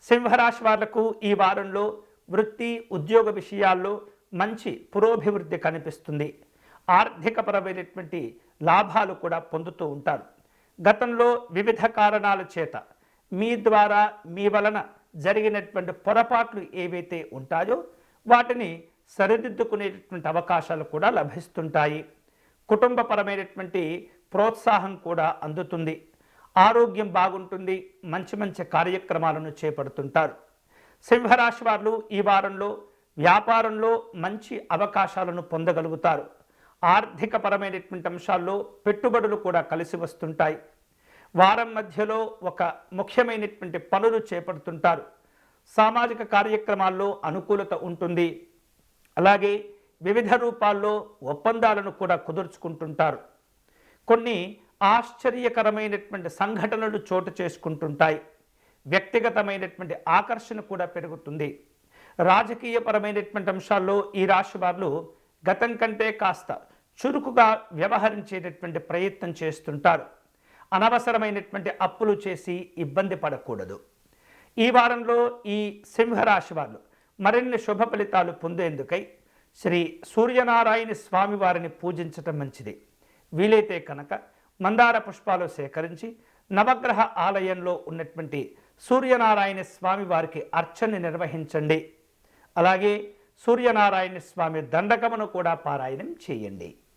సింహరాశి వాళ్లకు ఈ వారంలో వృత్తి ఉద్యోగ విషయాల్లో మంచి పురోభివృద్ధి కనిపిస్తుంది. ఆర్థికపరమైనటువంటి లాభాలు కూడా పొందుతూ ఉంటారు. గతంలో వివిధ కారణాల చేత మీ ద్వారా మీ వలన జరిగినటువంటి పొరపాట్లు ఏవైతే ఉంటాయో వాటిని సరిదిద్దుకునేటటువంటి అవకాశాలు కూడా లభిస్తుంటాయి. కుటుంబపరమైనటువంటి ప్రోత్సాహం కూడా అందుతుంది. ఆరోగ్యం బాగుంటుంది. మంచి మంచి కార్యక్రమాలను చేపడుతుంటారు. సింహరాశి వారు ఈ వారంలో వ్యాపారంలో మంచి అవకాశాలను పొందగలుగుతారు. ఆర్థికపరమైనటువంటి అంశాల్లో పెట్టుబడులు కూడా కలిసి వస్తుంటాయి. వారం మధ్యలో ఒక ముఖ్యమైనటువంటి పనులు చేపడుతుంటారు. సామాజిక కార్యక్రమాల్లో అనుకూలత ఉంటుంది. అలాగే వివిధ రూపాల్లో ఒప్పందాలను కూడా కుదుర్చుకుంటుంటారు. కొన్ని ఆశ్చర్యకరమైనటువంటి సంఘటనలు చోటు చేసుకుంటుంటాయి. వ్యక్తిగతమైనటువంటి ఆకర్షణ కూడా పెరుగుతుంది. రాజకీయపరమైనటువంటి అంశాల్లో ఈ రాశి వారు గతం కంటే కాస్త చురుకుగా వ్యవహరించేటటువంటి ప్రయత్నం చేస్తుంటారు. అనవసరమైనటువంటి అప్పులు చేసి ఇబ్బంది పడకూడదు. ఈ వారంలో ఈ సింహరాశి వారు మరిన్ని శుభ ఫలితాలు పొందేందుకై శ్రీ సూర్యనారాయణ స్వామి వారిని పూజించటం మంచిది. వీలైతే కనుక మందార పుష్పాలు సేకరించి నవగ్రహ ఆలయంలో ఉన్నటువంటి సూర్యనారాయణ స్వామి వారికి అర్చన నిర్వహించండి. అలాగే సూర్యనారాయణ స్వామి దండకమును కూడా పారాయణం చేయండి.